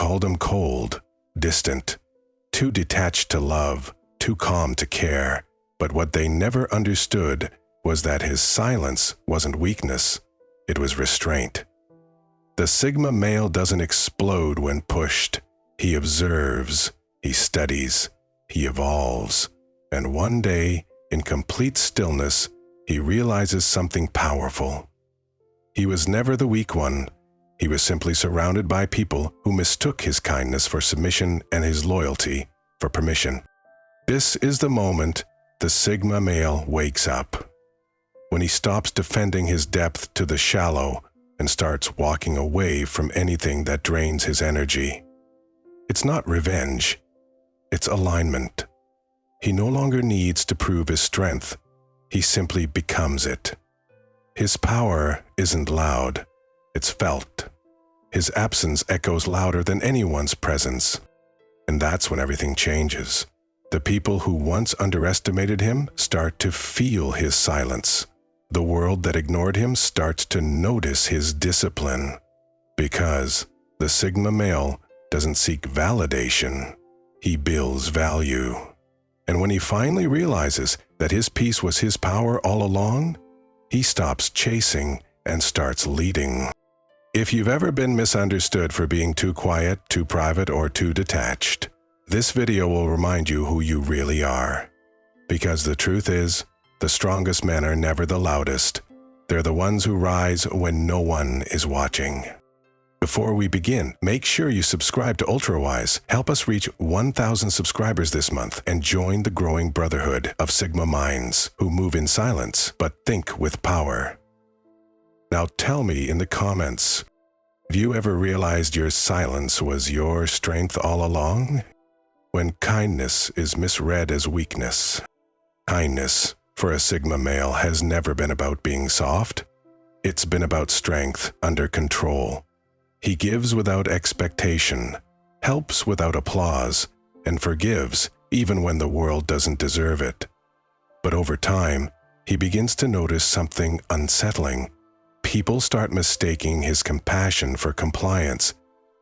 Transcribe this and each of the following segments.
called him cold, distant, too detached to love, too calm to care. But what they never understood was that his silence wasn't weakness, it was restraint. The Sigma male doesn't explode when pushed. He observes, he studies, he evolves, and one day, in complete stillness, he realizes something powerful. He was never the weak one. He was simply surrounded by people who mistook his kindness for submission and his loyalty for permission. This is the moment the Sigma male wakes up. When he stops defending his depth to the shallow and starts walking away from anything that drains his energy. It's not revenge, it's alignment. He no longer needs to prove his strength, he simply becomes it. His power isn't loud, it's felt. His absence echoes louder than anyone's presence. And that's when everything changes. The people who once underestimated him start to feel his silence. The world that ignored him starts to notice his discipline. Because the Sigma male doesn't seek validation, he builds value. And when he finally realizes that his peace was his power all along, he stops chasing and starts leading. If you've ever been misunderstood for being too quiet, too private, or too detached, this video will remind you who you really are. Because the truth is, the strongest men are never the loudest. They're the ones who rise when no one is watching. Before we begin, make sure you subscribe to UltraWise. Help us reach 1,000 subscribers this month and join the growing brotherhood of Sigma minds who move in silence but think with power. Now tell me in the comments, have you ever realized your silence was your strength all along? When kindness is misread as weakness. Kindness for a Sigma male has never been about being soft. It's been about strength under control. He gives without expectation, helps without applause, and forgives even when the world doesn't deserve it. But over time, he begins to notice something unsettling. People start mistaking his compassion for compliance.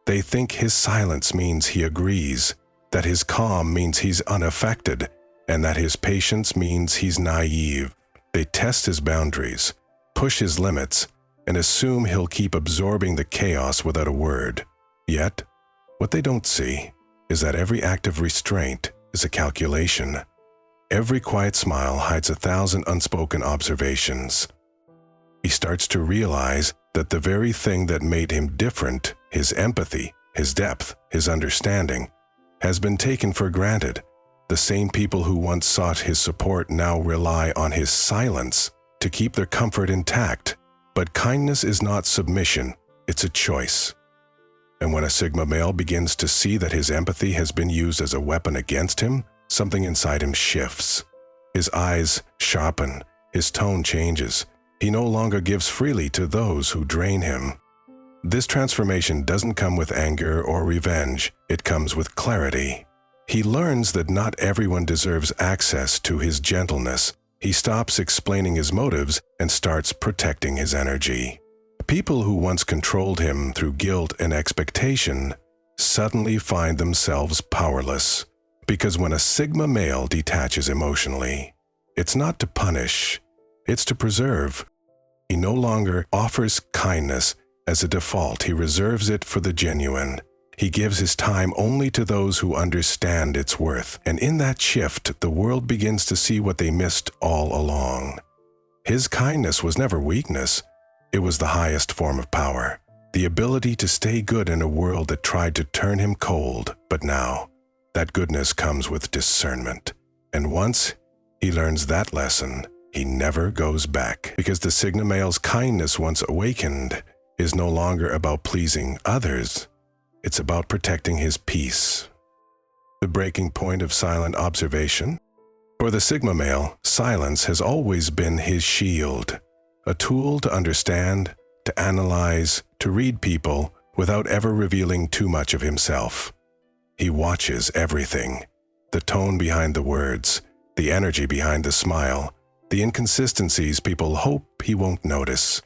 They think his silence means he agrees, that his calm means he's unaffected, and that his patience means he's naive. They test his boundaries, push his limits, and assume he'll keep absorbing the chaos without a word. Yet, what they don't see is that every act of restraint is a calculation. Every quiet smile hides 1,000 unspoken observations. He starts to realize that the very thing that made him different, his empathy, his depth, his understanding, has been taken for granted. The same people who once sought his support now rely on his silence to keep their comfort intact. But kindness is not submission, it's a choice. And when a Sigma male begins to see that his empathy has been used as a weapon against him, something inside him shifts. His eyes sharpen, his tone changes. He no longer gives freely to those who drain him. This transformation doesn't come with anger or revenge, it comes with clarity. He learns that not everyone deserves access to his gentleness. He stops explaining his motives and starts protecting his energy. People who once controlled him through guilt and expectation suddenly find themselves powerless. Because when a Sigma male detaches emotionally, it's not to punish, it's to preserve. He no longer offers kindness as a default, he reserves it for the genuine. He gives his time only to those who understand its worth, and in that shift, the world begins to see what they missed all along. His kindness was never weakness, it was the highest form of power, the ability to stay good in a world that tried to turn him cold. But now, that goodness comes with discernment, and once he learns that lesson, he never goes back, because the Sigma male's kindness once awakened is no longer about pleasing others. It's about protecting his peace. The breaking point of silent observation. For the Sigma male, silence has always been his shield, a tool to understand, to analyze, to read people without ever revealing too much of himself. He watches everything, the tone behind the words, the energy behind the smile, the inconsistencies people hope he won't notice.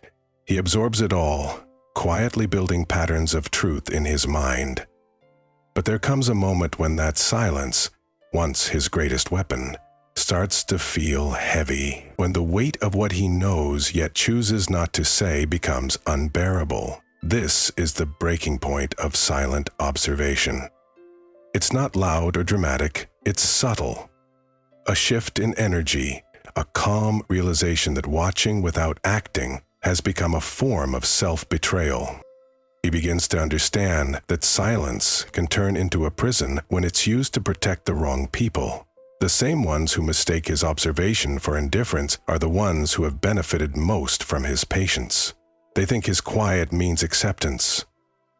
He absorbs it all, quietly building patterns of truth in his mind. But there comes a moment when that silence, once his greatest weapon, starts to feel heavy, when the weight of what he knows yet chooses not to say becomes unbearable. This is the breaking point of silent observation. It's not loud or dramatic, it's subtle. A shift in energy, a calm realization that watching without acting has become a form of self-betrayal. He begins to understand that silence can turn into a prison when it's used to protect the wrong people. The same ones who mistake his observation for indifference are the ones who have benefited most from his patience. They think his quiet means acceptance,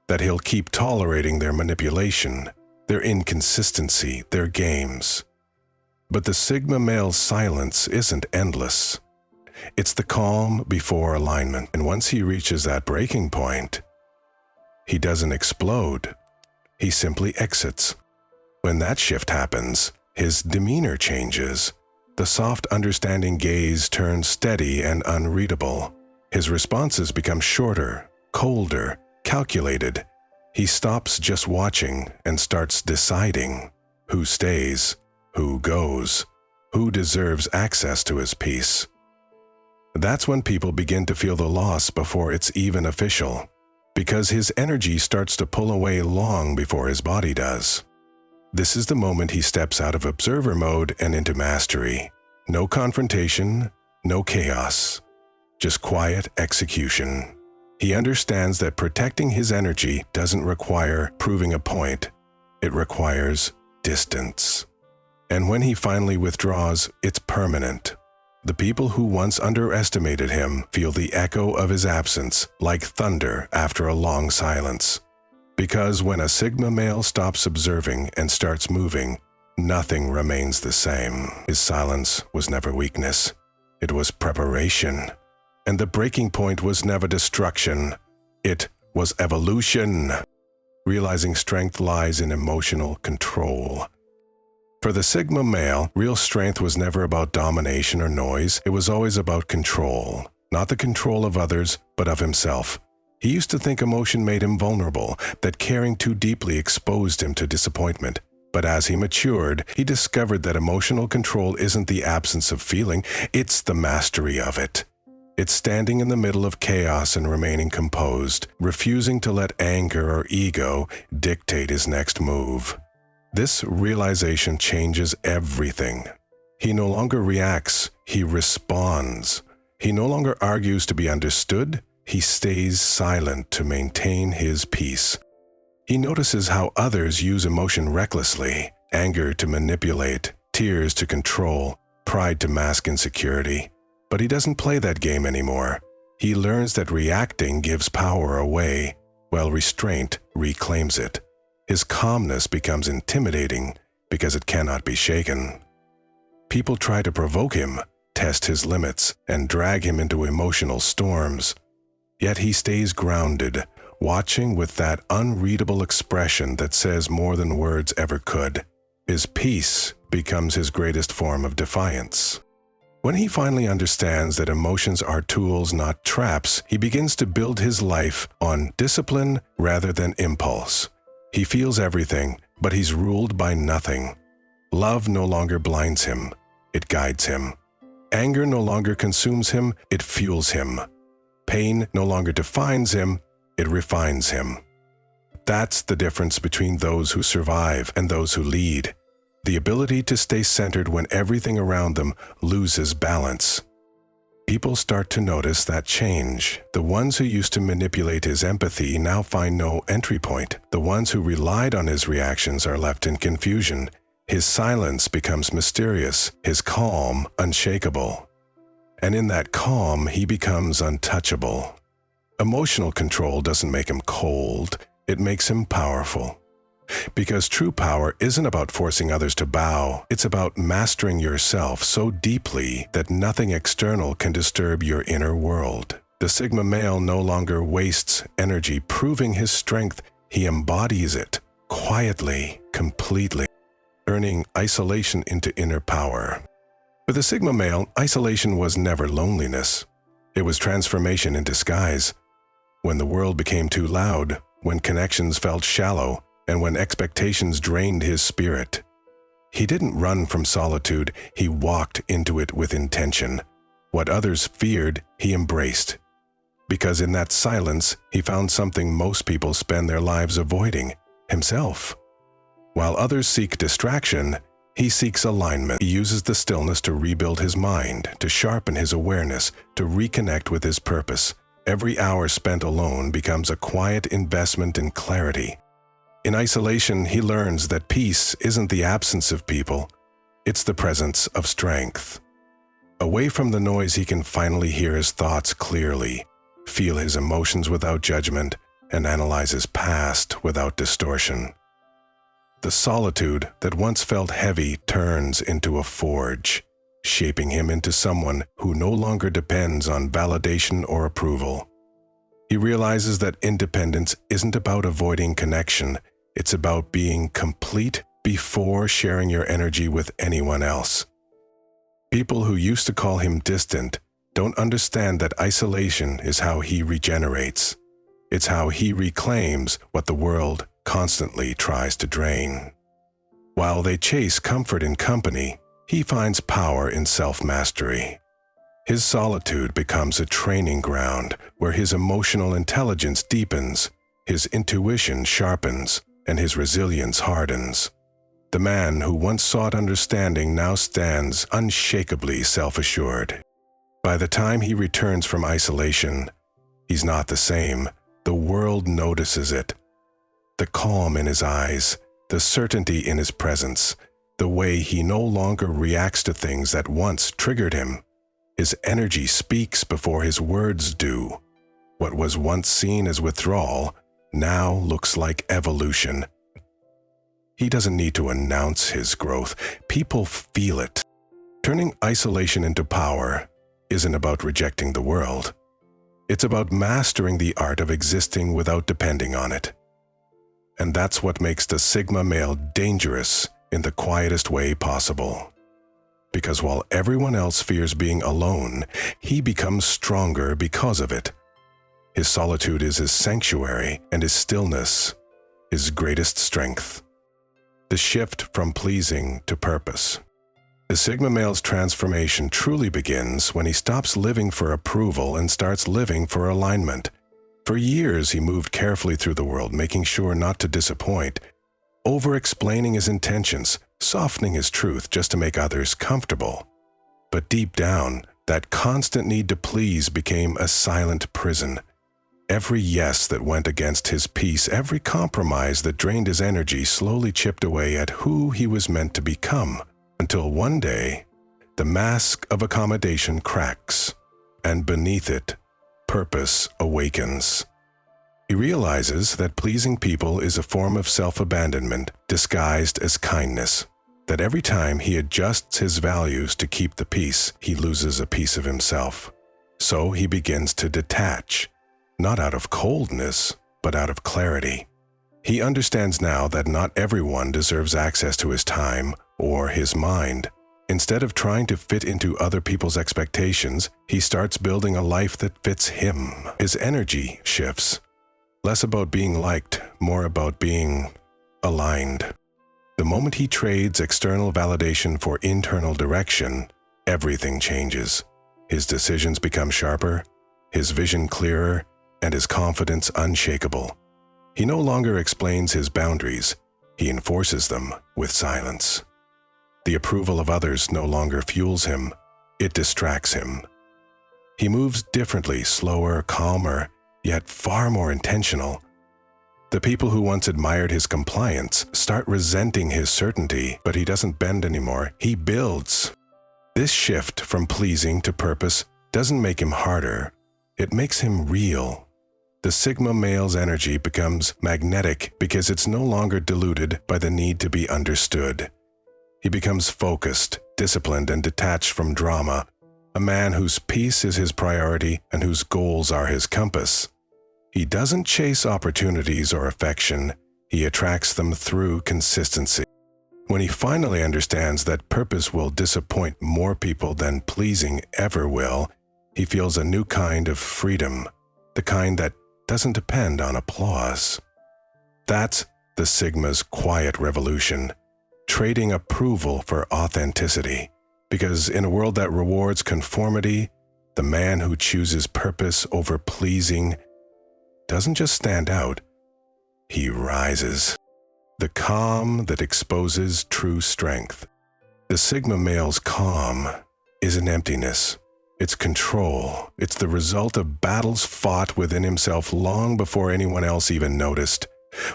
that he'll keep tolerating their manipulation, their inconsistency, their games. But the Sigma male's silence isn't endless. It's the calm before alignment, and once he reaches that breaking point, he doesn't explode, he simply exits. When that shift happens, his demeanor changes. The soft, understanding gaze turns steady and unreadable. His responses become shorter, colder, calculated. He stops just watching and starts deciding who stays, who goes, who deserves access to his peace. That's when people begin to feel the loss before it's even official, because his energy starts to pull away long before his body does. This is the moment he steps out of observer mode and into mastery. No confrontation, no chaos, just quiet execution. He understands that protecting his energy doesn't require proving a point. It requires distance. And when he finally withdraws, it's permanent. The people who once underestimated him feel the echo of his absence like thunder after a long silence. Because when a Sigma male stops observing and starts moving, nothing remains the same. His silence was never weakness. It was preparation. And the breaking point was never destruction. It was evolution. Realizing strength lies in emotional control. For the Sigma male, real strength was never about domination or noise. It was always about control. Not the control of others, but of himself. He used to think emotion made him vulnerable, that caring too deeply exposed him to disappointment. But as he matured, he discovered that emotional control isn't the absence of feeling, it's the mastery of it. It's standing in the middle of chaos and remaining composed, refusing to let anger or ego dictate his next move. This realization changes everything. He no longer reacts, he responds. He no longer argues to be understood, he stays silent to maintain his peace. He notices how others use emotion recklessly, anger to manipulate, tears to control, pride to mask insecurity. But he doesn't play that game anymore. He learns that reacting gives power away, while restraint reclaims it. His calmness becomes intimidating because it cannot be shaken. People try to provoke him, test his limits, and drag him into emotional storms. Yet he stays grounded, watching with that unreadable expression that says more than words ever could. His peace becomes his greatest form of defiance. When he finally understands that emotions are tools, not traps, he begins to build his life on discipline rather than impulse. He feels everything, but he's ruled by nothing. Love no longer blinds him, it guides him. Anger no longer consumes him, it fuels him. Pain no longer defines him, it refines him. That's the difference between those who survive and those who lead. The ability to stay centered when everything around them loses balance. People start to notice that change. The ones who used to manipulate his empathy now find no entry point. The ones who relied on his reactions are left in confusion. His silence becomes mysterious, his calm unshakable. And in that calm, he becomes untouchable. Emotional control doesn't make him cold, it makes him powerful. Because true power isn't about forcing others to bow, it's about mastering yourself so deeply that nothing external can disturb your inner world. The Sigma male no longer wastes energy proving his strength, he embodies it, quietly, completely, turning isolation into inner power. For the Sigma male, isolation was never loneliness. It was transformation in disguise. When the world became too loud, when connections felt shallow, and when expectations drained his spirit. He didn't run from solitude, he walked into it with intention. What others feared, he embraced. Because in that silence, he found something most people spend their lives avoiding: himself. While others seek distraction, he seeks alignment. He uses the stillness to rebuild his mind, to sharpen his awareness, to reconnect with his purpose. Every hour spent alone becomes a quiet investment in clarity. In isolation, he learns that peace isn't the absence of people, it's the presence of strength. Away from the noise, he can finally hear his thoughts clearly, feel his emotions without judgment, and analyze his past without distortion. The solitude that once felt heavy turns into a forge, shaping him into someone who no longer depends on validation or approval. He realizes that independence isn't about avoiding connection, it's about being complete before sharing your energy with anyone else. People who used to call him distant don't understand that isolation is how he regenerates. It's how he reclaims what the world constantly tries to drain. While they chase comfort in company, he finds power in self-mastery. His solitude becomes a training ground where his emotional intelligence deepens, his intuition sharpens, and his resilience hardens. The man who once sought understanding now stands unshakably self-assured. By the time he returns from isolation, he's not the same. The world notices it. The calm in his eyes, the certainty in his presence, the way he no longer reacts to things that once triggered him. His energy speaks before his words do. What was once seen as withdrawal now looks like evolution. He doesn't need to announce his growth. People feel it. Turning isolation into power isn't about rejecting the world. It's about mastering the art of existing without depending on it. And that's what makes the Sigma male dangerous in the quietest way possible. Because while everyone else fears being alone, he becomes stronger because of it. His solitude is his sanctuary, and his stillness his greatest strength. The shift from pleasing to purpose. The Sigma male's transformation truly begins when he stops living for approval and starts living for alignment. For years, he moved carefully through the world, making sure not to disappoint, over-explaining his intentions, softening his truth just to make others comfortable. But deep down, that constant need to please became a silent prison. Every yes that went against his peace, every compromise that drained his energy slowly chipped away at who he was meant to become, until one day, the mask of accommodation cracks, and beneath it, purpose awakens. He realizes that pleasing people is a form of self-abandonment disguised as kindness, that every time he adjusts his values to keep the peace, he loses a piece of himself. So he begins to detach, not out of coldness, but out of clarity. He understands now that not everyone deserves access to his time or his mind. Instead of trying to fit into other people's expectations, he starts building a life that fits him. His energy shifts. Less about being liked, more about being aligned. The moment he trades external validation for internal direction, everything changes. His decisions become sharper, his vision clearer, and his confidence unshakable. He no longer explains his boundaries, he enforces them with silence. The approval of others no longer fuels him, it distracts him. He moves differently, slower, calmer, yet far more intentional. The people who once admired his compliance start resenting his certainty, but he doesn't bend anymore, he builds. This shift from pleasing to purpose doesn't make him harder, it makes him real. The Sigma male's energy becomes magnetic because it's no longer diluted by the need to be understood. He becomes focused, disciplined, and detached from drama, a man whose peace is his priority and whose goals are his compass. He doesn't chase opportunities or affection, he attracts them through consistency. When he finally understands that purpose will disappoint more people than pleasing ever will, he feels a new kind of freedom, the kind that doesn't depend on applause. That's the Sigma's quiet revolution, trading approval for authenticity. Because in a world that rewards conformity, the man who chooses purpose over pleasing doesn't just stand out, he rises. The calm that exposes true strength. The Sigma male's calm is an emptiness. It's control. It's the result of battles fought within himself long before anyone else even noticed.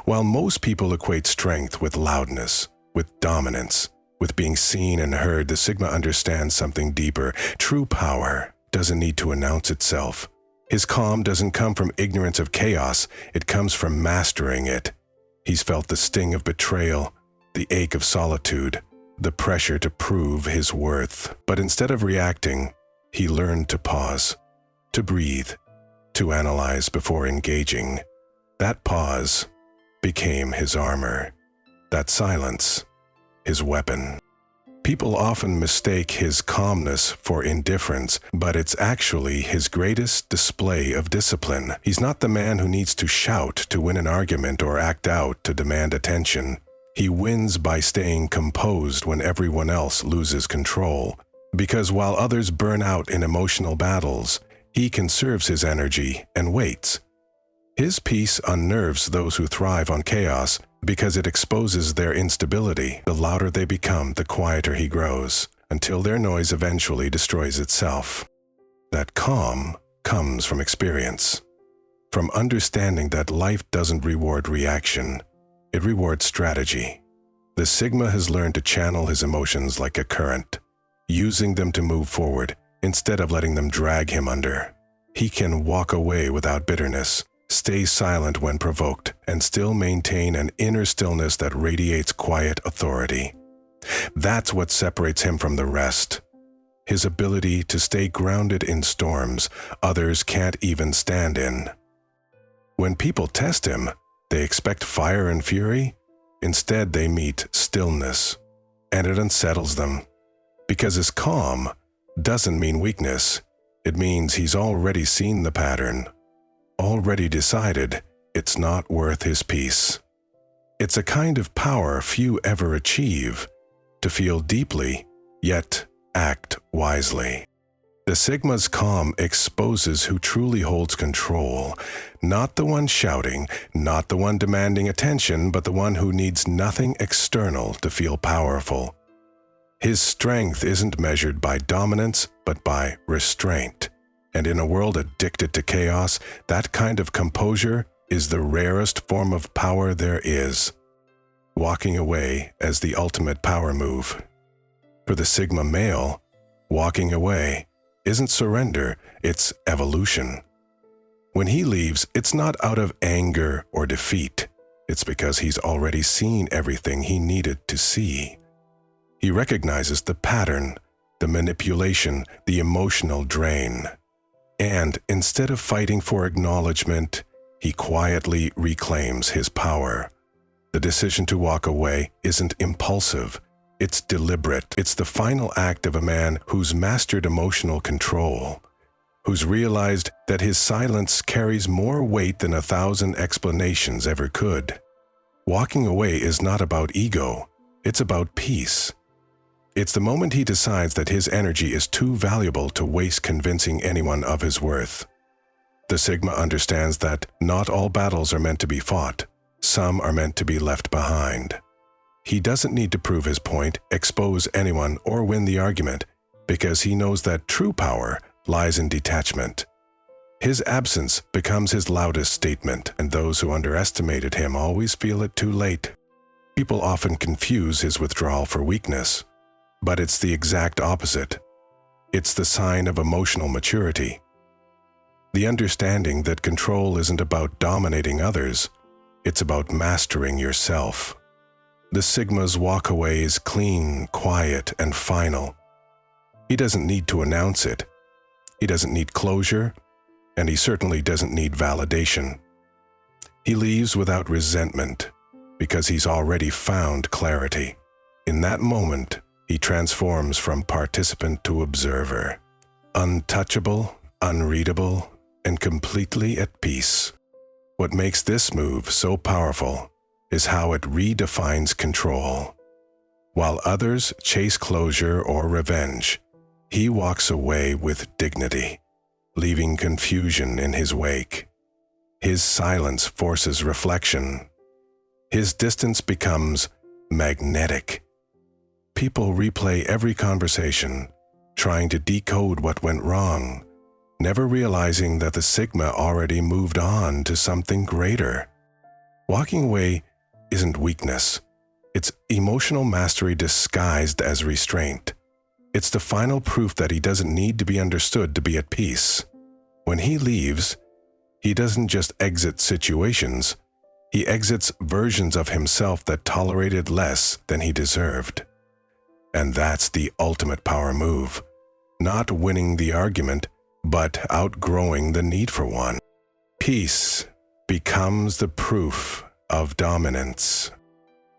While most people equate strength with loudness, with dominance, with being seen and heard, the Sigma understands something deeper. True power doesn't need to announce itself. His calm doesn't come from ignorance of chaos. It comes from mastering it. He's felt the sting of betrayal, the ache of solitude, the pressure to prove his worth. But instead of reacting, he learned to pause, to breathe, to analyze before engaging. That pause became his armor. That silence, his weapon. People often mistake his calmness for indifference, but it's actually his greatest display of discipline. He's not the man who needs to shout to win an argument or act out to demand attention. He wins by staying composed when everyone else loses control. Because while others burn out in emotional battles, he conserves his energy and waits. His peace unnerves those who thrive on chaos because it exposes their instability. The louder they become, the quieter he grows, until their noise eventually destroys itself. That calm comes from experience, from understanding that life doesn't reward reaction, it rewards strategy. The Sigma has learned to channel his emotions like a current, using them to move forward instead of letting them drag him under. He can walk away without bitterness, stay silent when provoked, and still maintain an inner stillness that radiates quiet authority. That's what separates him from the rest. His ability to stay grounded in storms others can't even stand in. When people test him, they expect fire and fury. Instead, they meet stillness, and it unsettles them. Because his calm doesn't mean weakness. It means he's already seen the pattern, already decided it's not worth his peace. It's a kind of power few ever achieve, to feel deeply, yet act wisely. The Sigma's calm exposes who truly holds control, not the one shouting, not the one demanding attention, but the one who needs nothing external to feel powerful. His strength isn't measured by dominance, but by restraint. And in a world addicted to chaos, that kind of composure is the rarest form of power there is. Walking away as the ultimate power move. For the Sigma male, walking away isn't surrender, it's evolution. When he leaves, it's not out of anger or defeat. It's because he's already seen everything he needed to see. He recognizes the pattern, the manipulation, the emotional drain. And instead of fighting for acknowledgement, he quietly reclaims his power. The decision to walk away isn't impulsive, it's deliberate. It's the final act of a man who's mastered emotional control, who's realized that his silence carries more weight than 1,000 explanations ever could. Walking away is not about ego, it's about peace. It's the moment he decides that his energy is too valuable to waste convincing anyone of his worth. The Sigma understands that not all battles are meant to be fought. Some are meant to be left behind. He doesn't need to prove his point, expose anyone, or win the argument, because he knows that true power lies in detachment. His absence becomes his loudest statement, and those who underestimated him always feel it too late. People often confuse his withdrawal for weakness, but it's the exact opposite. It's the sign of emotional maturity. The understanding that control isn't about dominating others, it's about mastering yourself. The Sigma's walkaway is clean, quiet, and final. He doesn't need to announce it. He doesn't need closure, and he certainly doesn't need validation. He leaves without resentment, because he's already found clarity. In that moment, he transforms from participant to observer, untouchable, unreadable, and completely at peace. What makes this move so powerful is how it redefines control. While others chase closure or revenge, he walks away with dignity, leaving confusion in his wake. His silence forces reflection. His distance becomes magnetic. People replay every conversation, trying to decode what went wrong, never realizing that the Sigma already moved on to something greater. Walking away isn't weakness. It's emotional mastery disguised as restraint. It's the final proof that he doesn't need to be understood to be at peace. When he leaves, he doesn't just exit situations, he exits versions of himself that tolerated less than he deserved. And that's the ultimate power move. Not winning the argument, but outgrowing the need for one. Peace becomes the proof of dominance.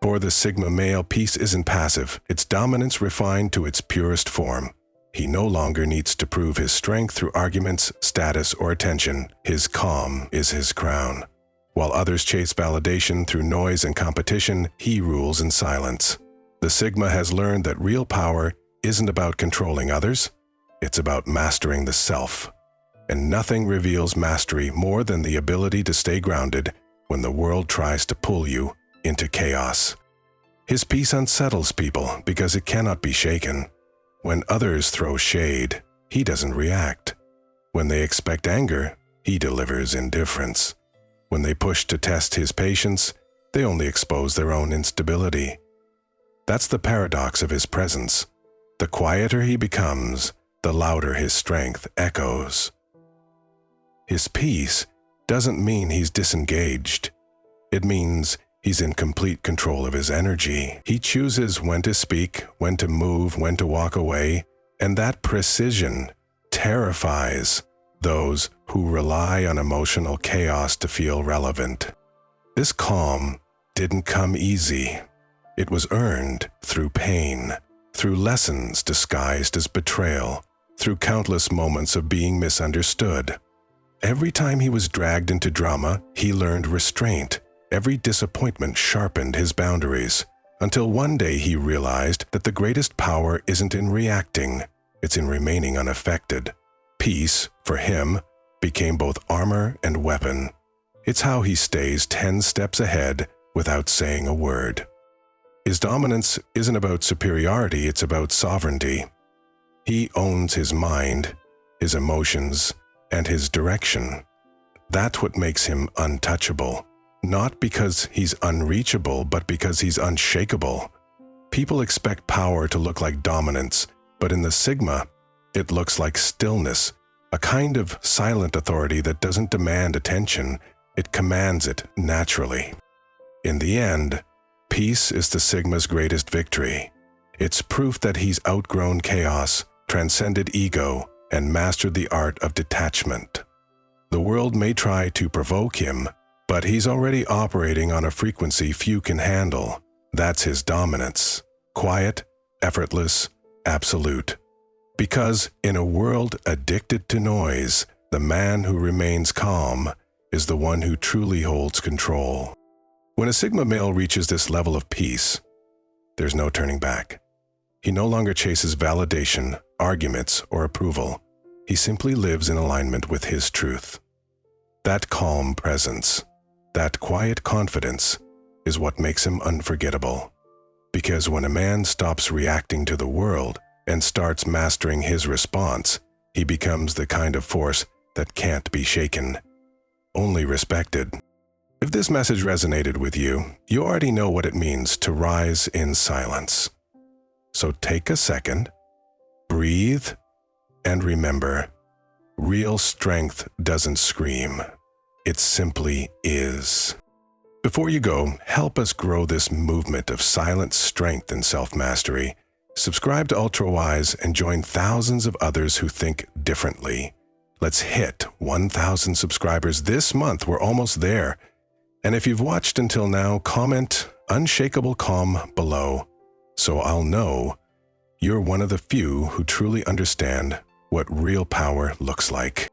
For the Sigma male, peace isn't passive, it's dominance refined to its purest form. He no longer needs to prove his strength through arguments, status, or attention. His calm is his crown. While others chase validation through noise and competition, he rules in silence. The Sigma has learned that real power isn't about controlling others, it's about mastering the self. And nothing reveals mastery more than the ability to stay grounded when the world tries to pull you into chaos. His peace unsettles people because it cannot be shaken. When others throw shade, he doesn't react. When they expect anger, he delivers indifference. When they push to test his patience, they only expose their own instability. That's the paradox of his presence. The quieter he becomes, the louder his strength echoes. His peace doesn't mean he's disengaged. It means he's in complete control of his energy. He chooses when to speak, when to move, when to walk away, and that precision terrifies those who rely on emotional chaos to feel relevant. This calm didn't come easy. It was earned through pain, through lessons disguised as betrayal, through countless moments of being misunderstood. Every time he was dragged into drama, he learned restraint. Every disappointment sharpened his boundaries, until one day he realized that the greatest power isn't in reacting, it's in remaining unaffected. Peace, for him, became both armor and weapon. It's how he stays 10 steps ahead without saying a word. His dominance isn't about superiority, it's about sovereignty. He owns his mind, his emotions, and his direction. That's what makes him untouchable. Not because he's unreachable, but because he's unshakable. People expect power to look like dominance, but in the Sigma, it looks like stillness, a kind of silent authority that doesn't demand attention, it commands it naturally. In the end, peace is the Sigma's greatest victory. It's proof that he's outgrown chaos, transcended ego, and mastered the art of detachment. The world may try to provoke him, but he's already operating on a frequency few can handle. That's his dominance. Quiet, effortless, absolute. Because in a world addicted to noise, the man who remains calm is the one who truly holds control. When a Sigma male reaches this level of peace, there's no turning back. He no longer chases validation, arguments, or approval. He simply lives in alignment with his truth. That calm presence, that quiet confidence, is what makes him unforgettable. Because when a man stops reacting to the world and starts mastering his response, he becomes the kind of force that can't be shaken, only respected. If this message resonated with you, you already know what it means to rise in silence. So take a second, breathe, and remember, real strength doesn't scream. It simply is. Before you go, help us grow this movement of silent strength and self-mastery. Subscribe to UltraWise and join thousands of others who think differently. Let's hit 1,000 subscribers this month. We're almost there. And if you've watched until now, comment "Unshakable Calm" below, so I'll know you're one of the few who truly understand what real power looks like.